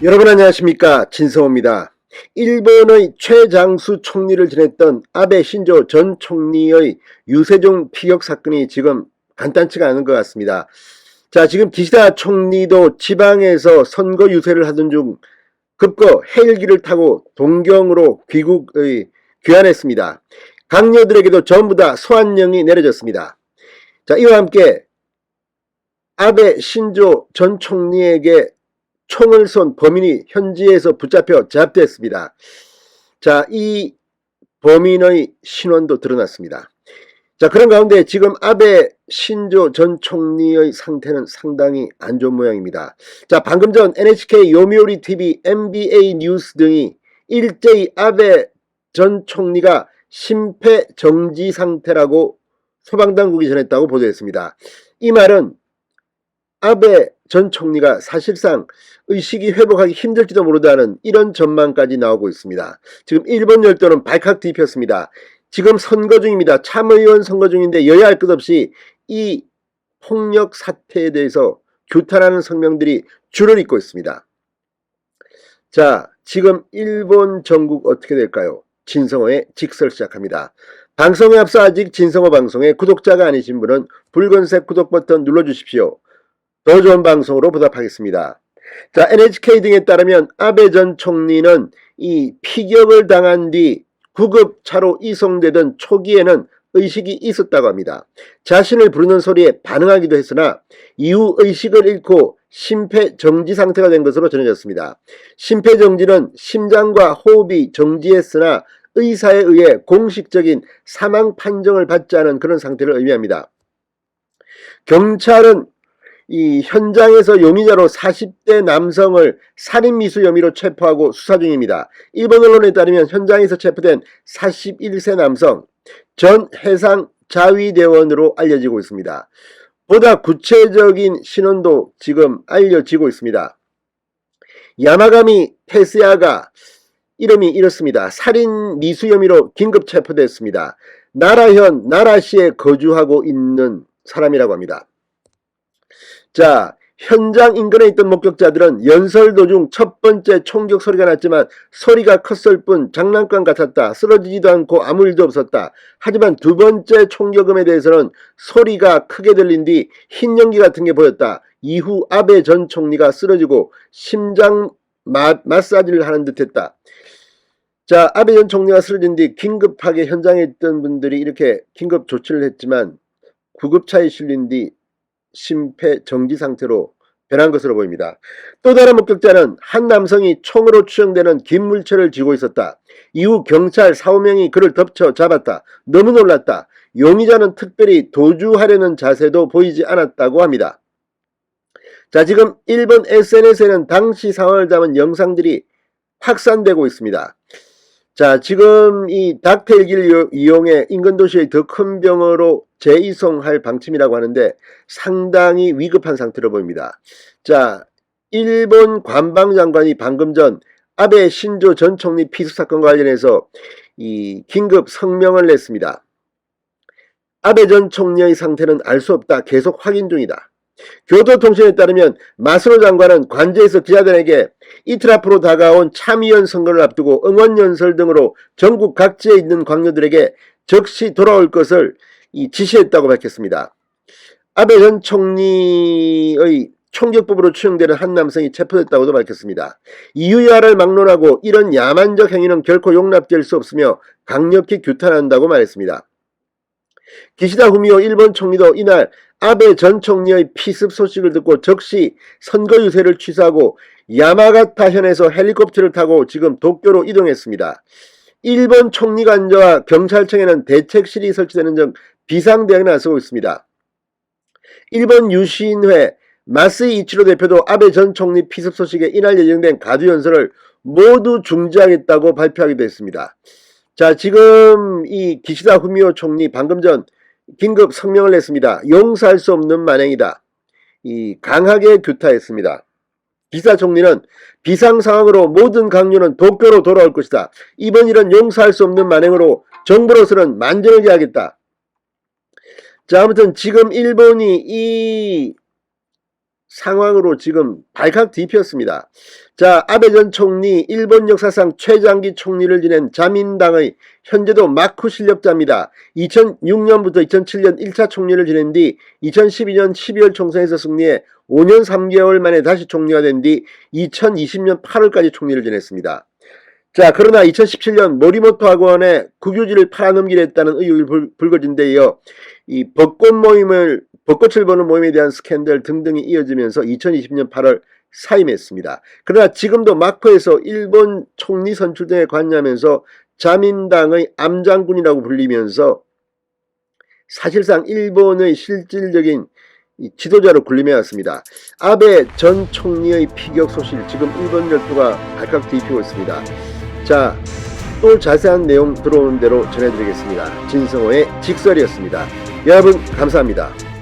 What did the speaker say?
여러분 안녕하십니까, 진성호입니다. 일본의 최장수 총리를 지냈던 아베 신조 전 총리의 유세종 피격 사건이 지금 간단치가 않은 것 같습니다. 자, 지금 기시다 총리도 지방에서 선거 유세를 하던 중 급거 헬기를 타고 동경으로 귀환했습니다. 강요들에게도 전부 다 소환령이 내려졌습니다. 자, 이와 함께 아베 신조 전 총리에게 총을 쏜 범인이 현지에서 붙잡혀 제압됐습니다. 자, 이 범인의 신원도 드러났습니다. 자, 그런 가운데 지금 아베 신조 전 총리의 상태는 상당히 안 좋은 모양입니다. 자, 방금 전 NHK 요미우리 TV, MBA 뉴스 등이 일제히 아베 전 총리가 심폐정지 상태라고 소방당국이 전했다고 보도했습니다. 이 말은 아베 전 총리가 사실상 의식이 회복하기 힘들지도 모르다는 이런 전망까지 나오고 있습니다. 지금 일본 열도는 발칵 뒤집혔습니다. 지금 선거 중입니다. 참의원 선거 중인데 여야 할 것 없이 이 폭력 사태에 대해서 규탄하는 성명들이 줄을 잇고 있습니다. 자, 지금 일본 전국 어떻게 될까요? 진성호의 직설 시작합니다. 방송에 앞서 아직 진성호 방송에 구독자가 아니신 분은 붉은색 구독 버튼 눌러주십시오. 더 좋은 방송으로 보답하겠습니다. 자, NHK 등에 따르면 아베 전 총리는 이 피격을 당한 뒤 구급차로 이송되던 초기에는 의식이 있었다고 합니다. 자신을 부르는 소리에 반응하기도 했으나 이후 의식을 잃고 심폐정지 상태가 된 것으로 전해졌습니다. 심폐정지는 심장과 호흡이 정지했으나 의사에 의해 공식적인 사망 판정을 받지 않은 그런 상태를 의미합니다. 경찰은 이 현장에서 용의자로 40대 남성을 살인미수 혐의로 체포하고 수사 중입니다. 일본 언론에 따르면 현장에서 체포된 41세 남성 전 해상 자위대원으로 알려지고 있습니다. 보다 구체적인 신원도 지금 알려지고 있습니다. 야마가미 테스야가 이름이 이렇습니다. 살인미수 혐의로 긴급 체포됐습니다. 나라현 나라시에 거주하고 있는 사람이라고 합니다. 자, 현장 인근에 있던 목격자들은 연설 도중 첫 번째 총격 소리가 났지만 소리가 컸을 뿐 장난감 같았다. 쓰러지지도 않고 아무 일도 없었다. 하지만 두 번째 총격음에 대해서는 소리가 크게 들린 뒤 흰 연기 같은 게 보였다. 이후 아베 전 총리가 쓰러지고 심장 마사지를 하는 듯 했다. 자, 아베 전 총리가 쓰러진 뒤 긴급하게 현장에 있던 분들이 이렇게 긴급 조치를 했지만 구급차에 실린 뒤 심폐정지 상태로 변한 것으로 보입니다. 또 다른 목격자는 한 남성이 총으로 추정되는 긴 물체를 쥐고 있었다. 이후 경찰 4~5명이 그를 덮쳐 잡았다. 너무 놀랐다. 용의자는 특별히 도주하려는 자세도 보이지 않았다고 합니다. 자, 지금 일본 SNS에는 당시 상황을 담은 영상들이 확산되고 있습니다. 자, 지금 이 닥터헬기를 이용해 인근 도시의 더 큰 병원으로 재이송할 방침이라고 하는데 상당히 위급한 상태로 보입니다. 자, 일본 관방장관이 방금 전 아베 신조 전 총리 피습 사건과 관련해서 이 긴급 성명을 냈습니다. 아베 전 총리의 상태는 알 수 없다. 계속 확인 중이다. 교도통신에 따르면 마스노 장관은 관저에서 기자들에게 이틀 앞으로 다가온 참의원 선거를 앞두고 응원연설 등으로 전국 각지에 있는 관료들에게 즉시 돌아올 것을 지시했다고 밝혔습니다. 아베 전 총리의 총격법으로 추정되는 한 남성이 체포됐다고도 밝혔습니다. 이유야를 막론하고 이런 야만적 행위는 결코 용납될 수 없으며 강력히 규탄한다고 말했습니다. 기시다 후미오 일본 총리도 이날 아베 전 총리의 피습 소식을 듣고 즉시 선거 유세를 취소하고 야마가타현에서 헬리콥터를 타고 지금 도쿄로 이동했습니다. 일본 총리관저와 경찰청에는 대책실이 설치되는 등 비상대응에 나서고 있습니다. 일본 유신회 마스이 이치로 대표도 아베 전 총리 피습 소식에 이날 예정된 가두연설을 모두 중지하겠다고 발표하기도 했습니다. 자, 지금 이 기시다 후미오 총리 방금 전 긴급 성명을 냈습니다. 용서할 수 없는 만행이다. 강하게 규탄했습니다. 기시다 총리는 비상 상황으로 모든 강요는 도쿄로 돌아올 것이다. 이번 일은 용서할 수 없는 만행으로 정부로서는 만전을 기하겠다. 자, 아무튼 지금 일본이 이 상황으로 지금 발칵 뒤피었습니다. 자, 아베 전 총리, 일본 역사상 최장기 총리를 지낸 자민당의 현재도 마크 실력자입니다. 2006년부터 2007년 1차 총리를 지낸 뒤 2012년 12월 총선에서 승리해 5년 3개월 만에 다시 총리가 된 뒤 2020년 8월까지 총리를 지냈습니다. 자, 그러나 2017년 모리모토 학원에 국유지를 팔아넘기려 했다는 의혹이 불거진 데 이어 이 벚꽃을 보는 모임에 대한 스캔들 등등이 이어지면서 2020년 8월 사임했습니다. 그러나 지금도 마크에서 일본 총리 선출 등에 관여하면서 자민당의 암장군이라고 불리면서 사실상 일본의 실질적인 지도자로 군림해왔습니다. 아베 전 총리의 피격 소식, 지금 일본 열도가 발칵 뒤집히고 있습니다. 자, 또 자세한 내용 들어오는 대로 전해드리겠습니다. 진성호의 직설이었습니다. 여러분 감사합니다.